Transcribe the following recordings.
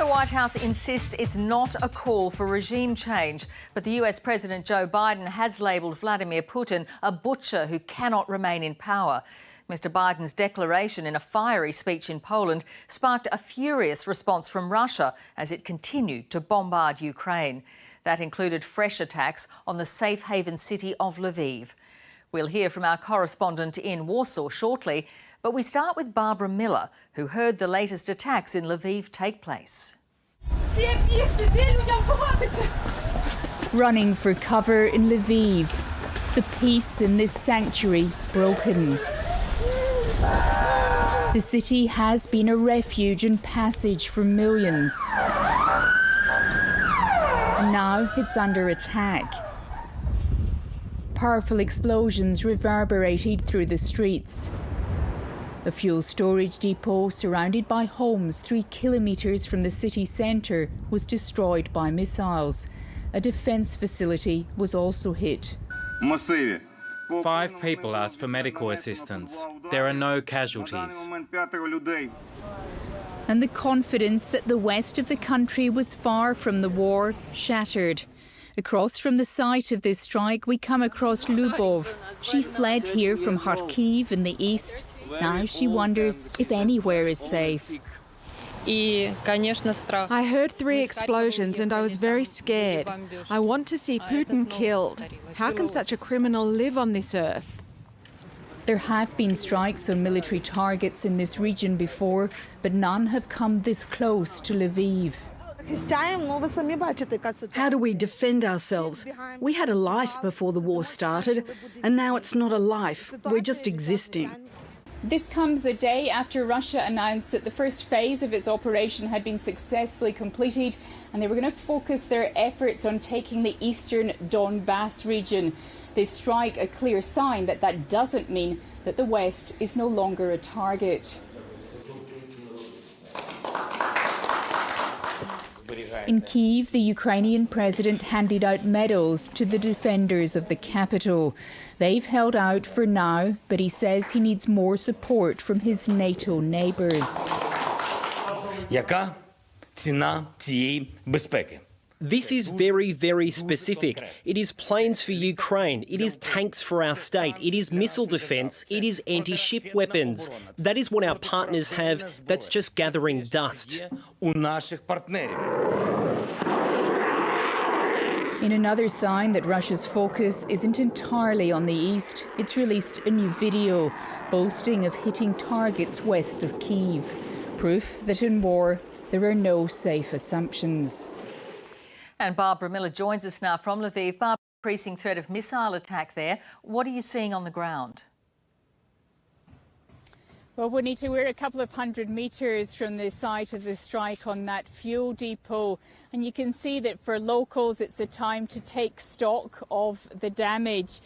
The White House insists it's not a call for regime change, but the US President Joe Biden has labelled Vladimir Putin a butcher who cannot remain in power. Mr Biden's declaration in a fiery speech in Poland sparked a furious response from Russia as it continued to bombard Ukraine. That included fresh attacks on the safe haven city of Lviv. We'll hear from our correspondent in Warsaw shortly, but we start with Barbara Miller, who heard the latest attacks in Lviv take place. Running for cover in Lviv, the peace in this sanctuary broken. The city has been a refuge and passage for millions. And now it's under attack. Powerful explosions reverberated through the streets. A fuel storage depot surrounded by homes 3 kilometres from the city centre was destroyed by missiles. A defence facility was also hit. 5 people asked for medical assistance. There are no casualties. And the confidence that the west of the country was far from the war shattered. Across from the site of this strike, we come across Lubov. She fled here from Kharkiv in the east. Now she wonders if anywhere is safe. I heard 3 explosions and I was very scared. I want to see Putin killed. How can such a criminal live on this earth? There have been strikes on military targets in this region before, but none have come this close to Lviv. How do we defend ourselves? We had a life before the war started, and now it's not a life. We're just existing. This comes a day after Russia announced that the first phase of its operation had been successfully completed, and they were going to focus their efforts on taking the eastern Donbass region. They strike a clear sign that that doesn't mean that the West is no longer a target. In Kyiv, the Ukrainian president handed out medals to the defenders of the capital. They've held out for now, but he says he needs more support from his NATO neighbours. Яка ціна цієї безпеки? This is very, very specific. It is planes for Ukraine. It is tanks for our state. It is missile defence. It is anti-ship weapons. That is what our partners have. That's just gathering dust. У наших партнерів. In another sign that Russia's focus isn't entirely on the east, it's released a new video boasting of hitting targets west of Kyiv. Proof that in war there are no safe assumptions. And Barbara Miller joins us now from Lviv. Barbara, increasing threat of missile attack there. What are you seeing on the ground? Well, Juanita, we're a couple of hundred metres from the site of the strike on that fuel depot, and you can see that for locals it's a time to take stock of the damage.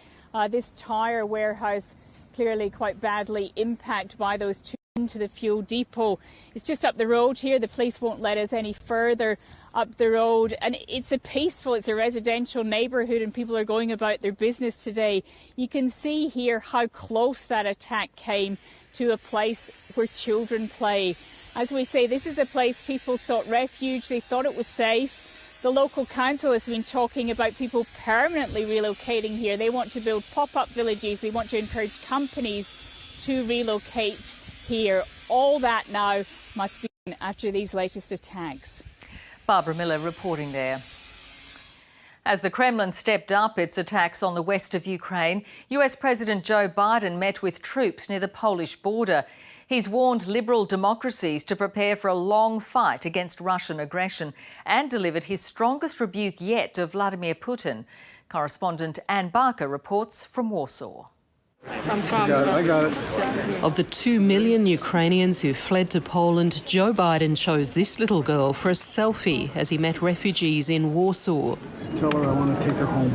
This tyre warehouse clearly quite badly impacted by those 2 into the fuel depot. It's just up the road here. The police won't let us any further up the road, and it's a residential neighbourhood, and people are going about their business today. You can see here how close that attack came to a place where children play. As we say, this is a place people sought refuge. They thought it was safe. The local council has been talking about people permanently relocating here. They want to build pop-up villages. They want to encourage companies to relocate here. All that now must be after these latest attacks. Barbara Miller reporting there. As the Kremlin stepped up its attacks on the west of Ukraine, US President Joe Biden met with troops near the Polish border. He's warned liberal democracies to prepare for a long fight against Russian aggression and delivered his strongest rebuke yet of Vladimir Putin. Correspondent Anne Barker reports from Warsaw. I got it. Of the 2 million Ukrainians who fled to Poland, Joe Biden chose this little girl for a selfie as he met refugees in Warsaw. Tell her I want to take her home.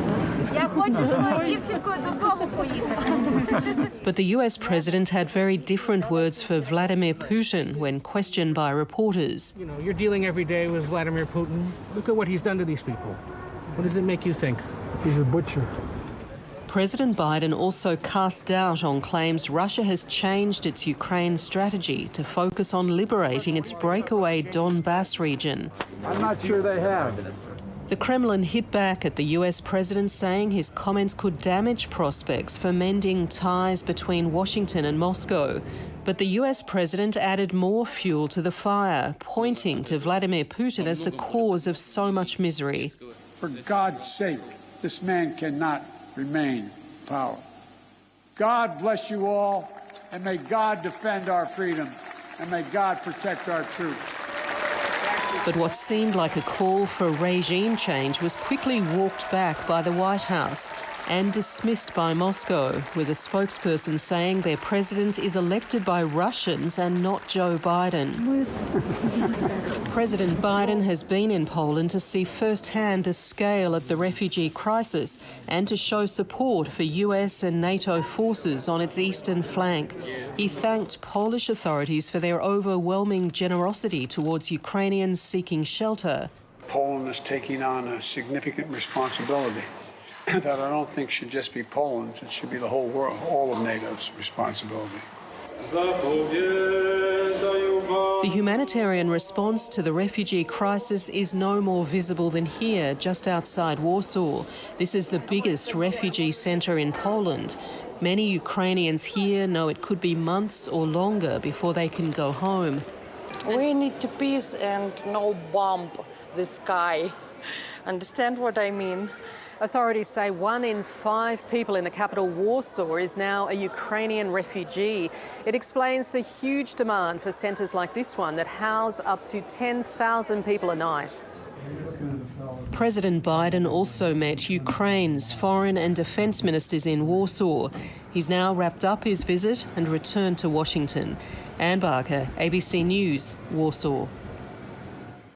But the US president had very different words for Vladimir Putin when questioned by reporters. You know, you're dealing every day with Vladimir Putin. Look at what he's done to these people. What does it make you think? He's a butcher. President Biden also cast doubt on claims Russia has changed its Ukraine strategy to focus on liberating its breakaway Donbass region. I'm not sure they have. The Kremlin hit back at the US president, saying his comments could damage prospects for mending ties between Washington and Moscow. But the US president added more fuel to the fire, pointing to Vladimir Putin as the cause of so much misery. For God's sake, this man cannot remain in power. God bless you all, and may God defend our freedom, and may God protect our troops. But what seemed like a call for regime change was quickly walked back by the White House and dismissed by Moscow, with a spokesperson saying their president is elected by Russians and not Joe Biden. President Biden has been in Poland to see firsthand the scale of the refugee crisis and to show support for US and NATO forces on its eastern flank. He thanked Polish authorities for their overwhelming generosity towards Ukrainians seeking shelter. Poland is taking on a significant responsibility that I don't think should just be Poland's, it should be the whole world, all of NATO's responsibility. The humanitarian response to the refugee crisis is no more visible than here, just outside Warsaw. This is the biggest refugee centre in Poland. Many Ukrainians here know it could be months or longer before they can go home. We need peace and no bomb the sky. Understand what I mean? Authorities say 1 in 5 people in the capital Warsaw is now a Ukrainian refugee. It explains the huge demand for centres like this one that house up to 10,000 people a night. President Biden also met Ukraine's foreign and defence ministers in Warsaw. He's now wrapped up his visit and returned to Washington. Anne Barker, ABC News, Warsaw.